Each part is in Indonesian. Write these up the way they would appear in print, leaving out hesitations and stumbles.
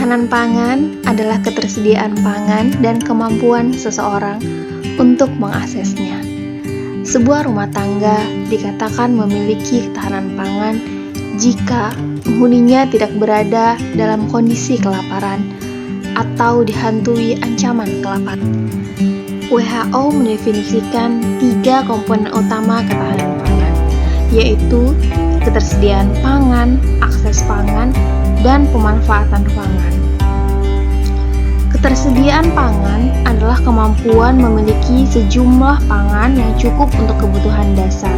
Ketahanan pangan adalah ketersediaan pangan dan kemampuan seseorang untuk mengaksesnya. Sebuah rumah tangga dikatakan memiliki ketahanan pangan jika penghuninya tidak berada dalam kondisi kelaparan atau dihantui ancaman kelaparan. WHO mendefinisikan 3 komponen utama ketahanan pangan, yaitu ketersediaan pangan, akses pangan, dan pemanfaatan pangan. Ketersediaan pangan adalah kemampuan memiliki sejumlah pangan yang cukup untuk kebutuhan dasar.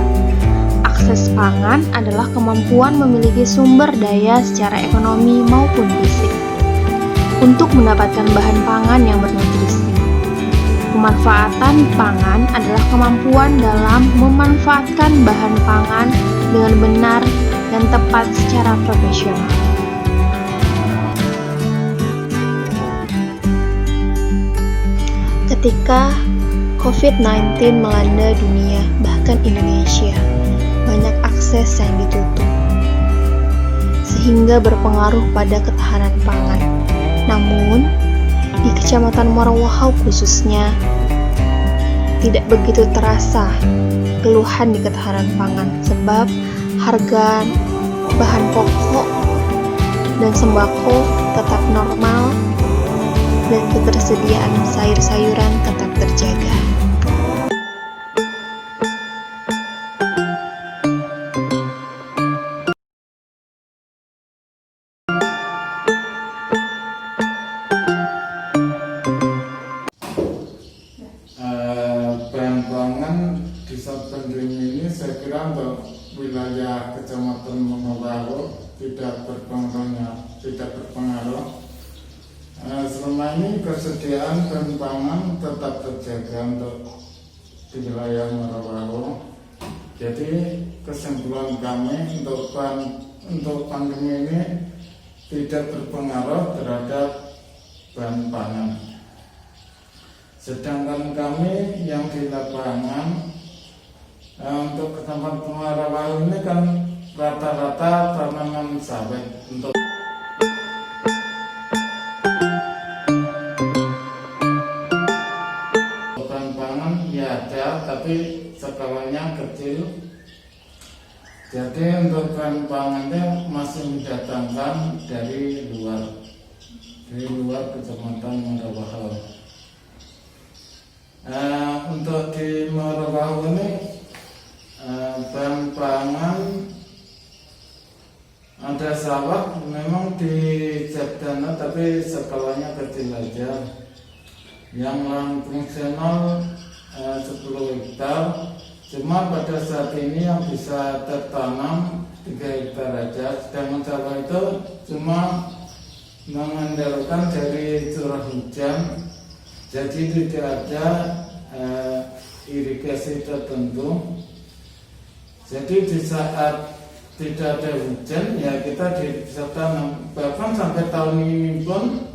Akses pangan adalah kemampuan memiliki sumber daya secara ekonomi maupun fisik untuk mendapatkan bahan pangan yang bernutrisi. Pemanfaatan pangan adalah kemampuan dalam memanfaatkan bahan pangan dengan benar dan tepat secara profesional. Ketika COVID-19 melanda dunia, bahkan Indonesia, banyak akses yang ditutup, sehingga berpengaruh pada ketahanan pangan. Namun, di Kecamatan Morowali khususnya, tidak begitu terasa keluhan di ketahanan pangan, sebab harga bahan pokok dan sembako tetap normal dan ketersediaan sayur-sayuran tetap terjaga. Bahan pangan di saat pandemi ini saya kira untuk wilayah Kecamatan Morowali tidak berpengaruh. Selama ini kesediaan bahan pangan tetap terjaga untuk di wilayah Morowali. Jadi kesimpulan kami untuk pandemi ini tidak berpengaruh terhadap bahan pangan. Sedangkan kami yang di lapangan untuk Kecamatan Morowali ini kan rata-rata tanaman sawit. Untuk bahan pangan ya ada, tapi skalanya kecil. Jadi untuk bahan pangannya masih mendatangkan dari luar Kecamatan Morowali. Untuk di Morowali ini bahan pangan ada sawah memang di Jabdana, tapi skalanya kecil aja. Yang lahan fungsional 10 hektar, cuma pada saat ini yang bisa tertanam 3 hektar aja. Sedangkan sawah itu cuma mengandalkan dari curah hujan. Jadi tidak ada irigasi tertentu. Jadi di saat tidak ada hujan ya kita bisa tanam. Bahkan sampai tahun ini pun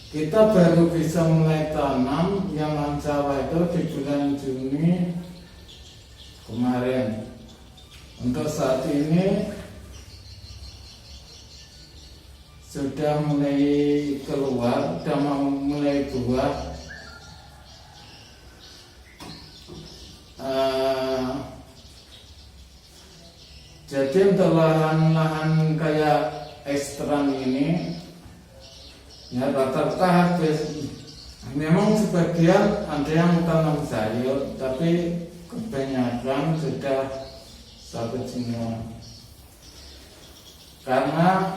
kita baru bisa mulai tanam yang lahan sawah itu di bulan Juni kemarin. Untuk saat ini sudah mulai keluar, sudah mulai buah. Jadi untuk lahan-lahan kayak ekstran ini ya rata-rata habis. Memang sebagian ada yang tanam sayur, tapi kebanyakan sudah sawit semua. Karena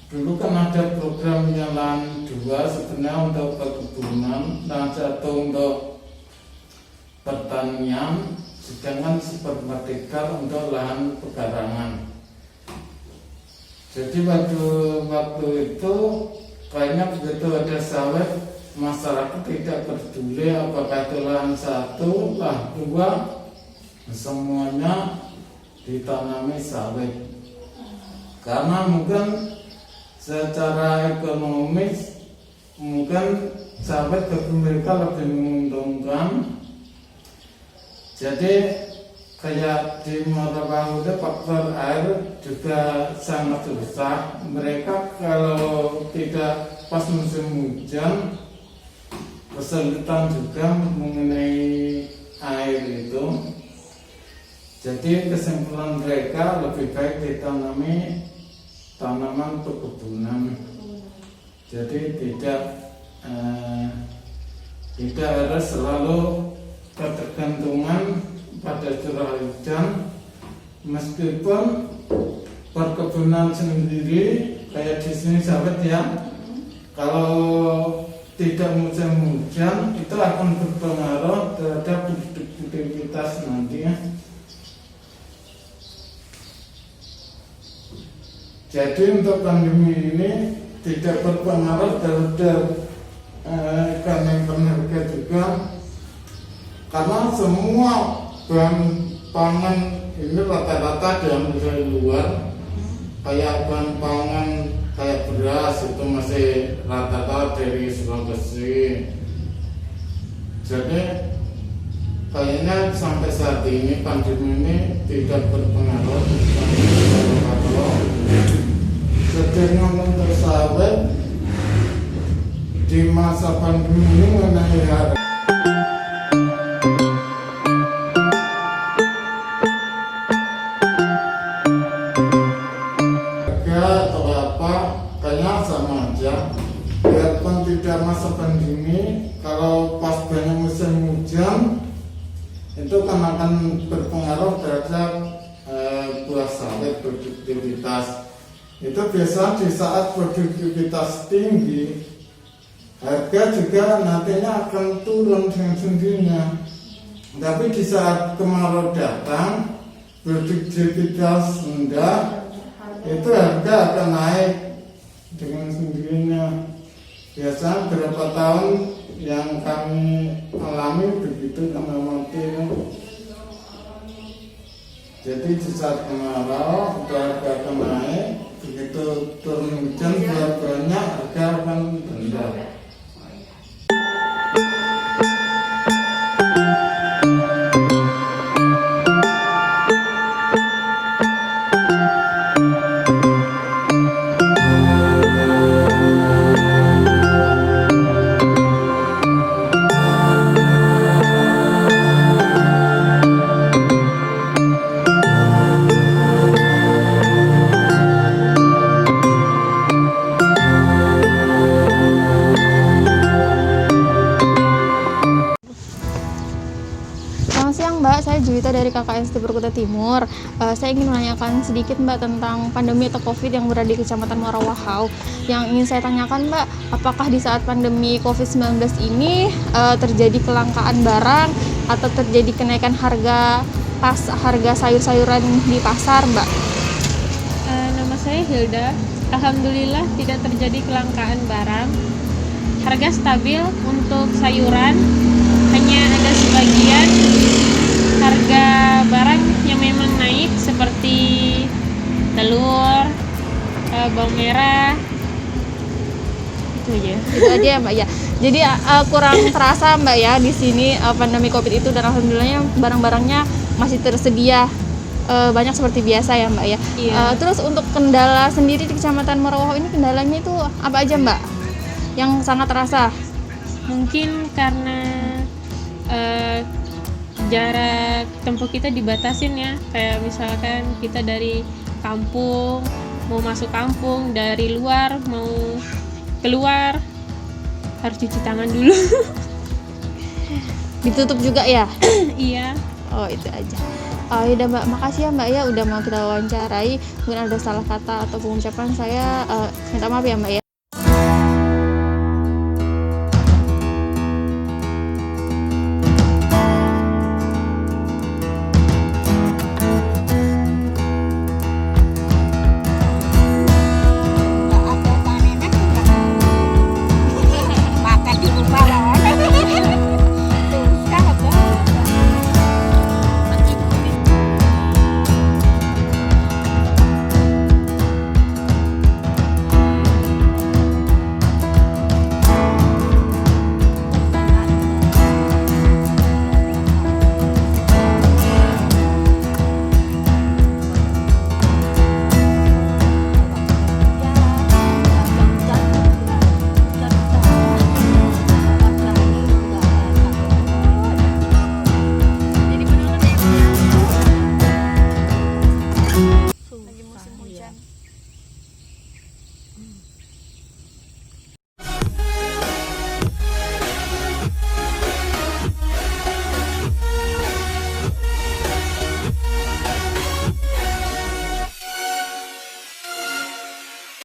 dulu kan ada program lahan 2 sebenarnya untuk perkebunan, lahan 1 untuk pertanian, sedangkan 1/4 hektar untuk lahan pekarangan. Jadi waktu itu kayaknya begitu ada sawit, masyarakat tidak peduli apakah itu lahan 1, lahan 2, semuanya ditanami sawit. Karena mungkin secara ekonomis mungkin sawit bagi mereka lebih menguntungkan. Jadi kayak di Morawahu itu faktor air juga sangat susah. Mereka kalau tidak pas musim hujan kesulitan juga mengenai air itu. Jadi kesimpulan mereka lebih baik ditanami tanaman perkebunan. Jadi tidak harus selalu ketergantungan pada curah hujan, meskipun perkebunan sendiri kayak di sini sahabat ya, kalau tidak musim hujan itu akan berpengaruh terhadap produktivitas nanti ya. Jadi untuk pandemi ini tidak berpengaruh terhadap kenaikan harga juga, karena semua bahan pangan ini rata-rata diambil dari luar. Kayak bahan pangan kayak beras itu masih rata-rata dari Sulawesi. Jadi kayaknya sampai saat ini pandemi ini tidak berpengaruh. Jadi untuk sahabat di masa pandemi ini mengenai harga atau apa, kayaknya sama aja. Biarpun tidak masa pandemi, kalau pas banyak musim hujan itu kan akan berpengaruh terhadap buah sawit produktivitas. Itu biasa di saat produktivitas tinggi, harga juga nantinya akan turun dengan sendirinya. Tapi di saat kemarau datang, produktivitas rendah, itu harga akan naik dengan sendirinya. Biasa berapa tahun yang kami alami begitu mengamati. Jadi di saat kemarau harga akan naik, begitu turun hujan banyak harga akan rendah. Selamat siang Mbak, saya Juwita dari KKN SD Perkuta Timur. Saya ingin menanyakan sedikit Mbak tentang pandemi atau COVID yang berada di Kecamatan Morawahau. Yang ingin saya tanyakan Mbak, apakah di saat pandemi COVID-19 ini terjadi kelangkaan barang atau terjadi kenaikan harga sayur-sayuran di pasar Mbak? Nama saya Hilda. Alhamdulillah tidak terjadi kelangkaan barang. Harga stabil untuk sayuran, hanya ada sebagian harga barang yang memang naik seperti telur, bawang merah. Itu aja. Itu aja ya Mbak ya. Jadi kurang terasa Mbak ya di sini pandemi COVID itu, dan alhamdulillahnya barang-barangnya masih tersedia banyak seperti biasa ya Mbak ya. Iya. Terus untuk kendala sendiri di Kecamatan Morawahau ini, kendalanya itu apa aja Mbak yang sangat terasa? Mungkin karena jarak tempuh kita dibatasin ya. Kayak misalkan kita dari kampung mau masuk kampung, dari luar mau keluar harus cuci tangan dulu. Ditutup juga ya? Iya. Oh itu aja. Oh yaudah Mbak, makasih ya Mbak ya udah mau kita wawancarai. Mungkin ada salah kata atau pengucapan saya minta maaf ya Mbak ya.